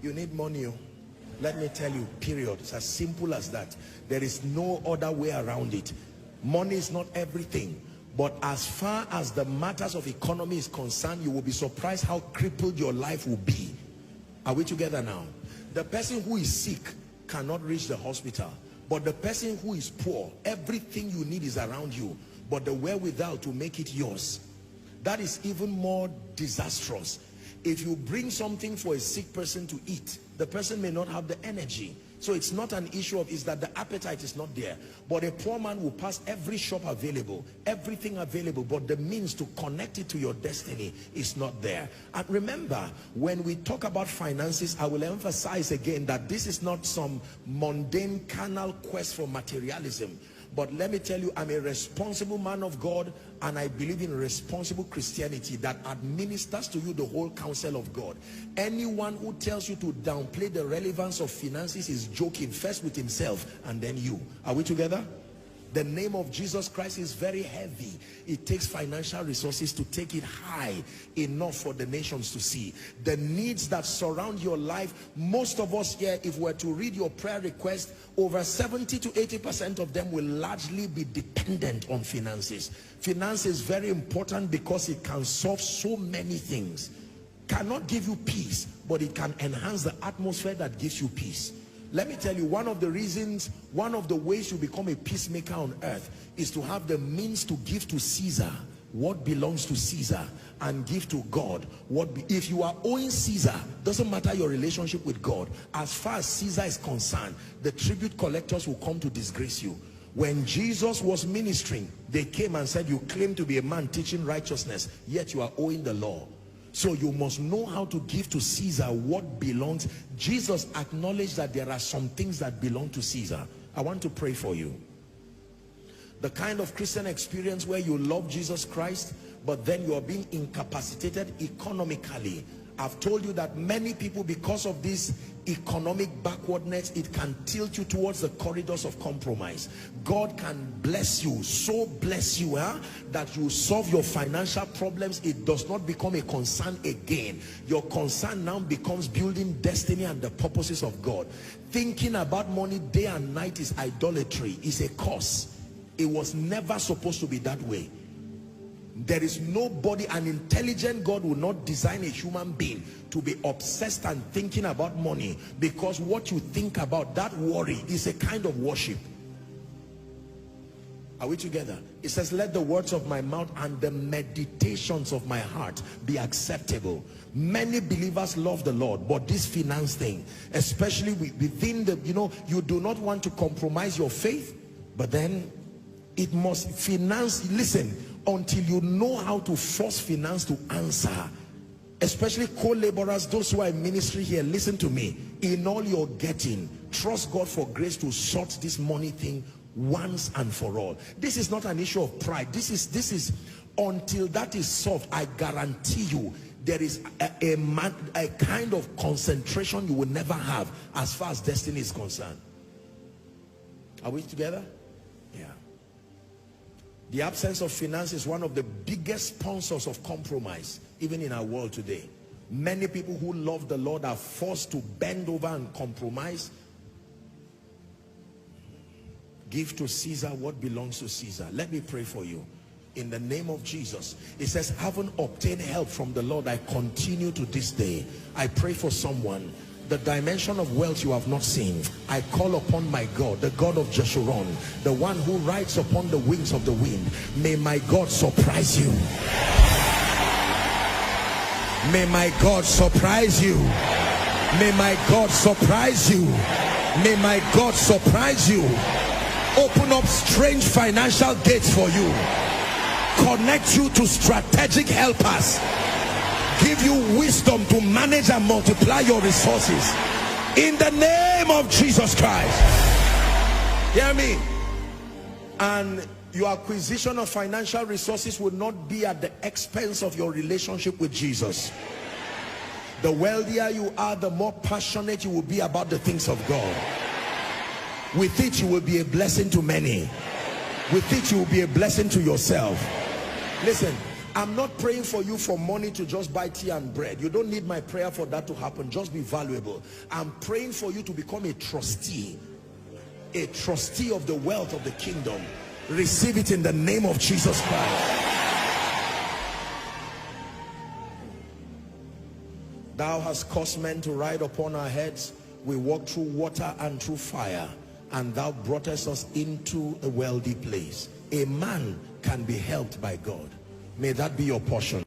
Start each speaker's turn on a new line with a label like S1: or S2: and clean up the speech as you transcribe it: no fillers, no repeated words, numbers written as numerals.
S1: You need money. Let me tell you, period. It's as simple as that. There is no other way around it. Money is not everything. But as far as the matters of economy is concerned, you will be surprised how crippled your life will be. Are we together now? The person who is sick cannot reach the hospital. But the person who is poor, everything you need is around you. But the wherewithal to make it yours, that is even more disastrous. If you bring something for a sick person to eat, the person may not have the energy. So it's not an issue of, is that the appetite is not there. But a poor man will pass every shop available, everything available, but the means to connect it to your destiny is not there. And remember, when we talk about finances, I will emphasize again that this is not some mundane carnal quest for materialism. But let me tell you, I'm a responsible man of God, and I believe in responsible Christianity that administers to you the whole counsel of God. Anyone who tells you to downplay the relevance of finances is joking, first with himself and then you. Are we together? The name of Jesus Christ is very heavy. It takes financial resources to take it high enough for the nations to see. The needs that surround your life, most of us here, if we're to read your prayer request, over 70 to 80% of them will largely be dependent on finances. Finance is very important because it can solve so many things. Cannot give you peace, but it can enhance the atmosphere that gives you peace. Let me tell you, one of the reasons, one of the ways you become a peacemaker on earth is to have the means to give to Caesar what belongs to Caesar and give to God what if you are owing Caesar, doesn't matter your relationship with God, as far as Caesar is concerned, the tribute collectors will come to disgrace you. When Jesus was ministering, they came and said, you claim to be a man teaching righteousness, yet you are owing the law. So you must know how to give to Caesar what belongs. Jesus acknowledged that there are some things that belong to Caesar. I want to pray for you. The kind of Christian experience where you love Jesus Christ, but then you are being incapacitated economically. I've told you that many people, because of this economic backwardness, it can tilt you towards the corridors of compromise. God can bless you, so bless you that you solve your financial problems. It does not become a concern again. Your concern now becomes building destiny and the purposes of God. Thinking about money day and night is idolatry, is a curse. It was never supposed to be that way. There is nobody, an intelligent God will not design a human being to be obsessed and thinking about money, because what you think about, that worry, is a kind of worship. Are we together? It says, let the words of my mouth and the meditations of my heart be acceptable. Many believers love the Lord, but this finance thing, especially within the, you do not want to compromise your faith, but then it must finance. Listen, until you know how to force finance to answer, especially co-laborers, those who are in ministry here, listen to me. In all you're getting, trust God for grace to sort this money thing once and for all. This is not an issue of pride. This is until that is solved, I guarantee you there is a kind of concentration you will never have as far as destiny is concerned. Are we together? Yeah. The absence of finance is one of the biggest sponsors of compromise, even in our world today. Many people who love the Lord are forced to bend over and compromise. Give to Caesar what belongs to Caesar. Let me pray for you. In the name of Jesus. It says, having obtained help from the Lord, I continue to this day. I pray for someone. The dimension of wealth you have not seen, I call upon my God, the God of Jeshurun, the one who rides upon the wings of the wind. May my God surprise you. May my God surprise you. May my God surprise you. May my God surprise you. Open up strange financial gates for you. Connect you to strategic helpers. Give you wisdom to manage and multiply your resources in the name of Jesus Christ. Hear me? And your acquisition of financial resources will not be at the expense of your relationship with Jesus. The wealthier you are, the more passionate you will be about the things of God. With it you will be a blessing to many. With it you will be a blessing to yourself. Listen, I'm not praying for you for money to just buy tea and bread. You don't need my prayer for that to happen. Just be valuable. I'm praying for you to become a trustee of the wealth of the kingdom. Receive it in the name of Jesus Christ. Thou hast caused men to ride upon our heads. We walk through water and through fire, and thou broughtest us into a wealthy place. A man can be helped by God. May that be your portion.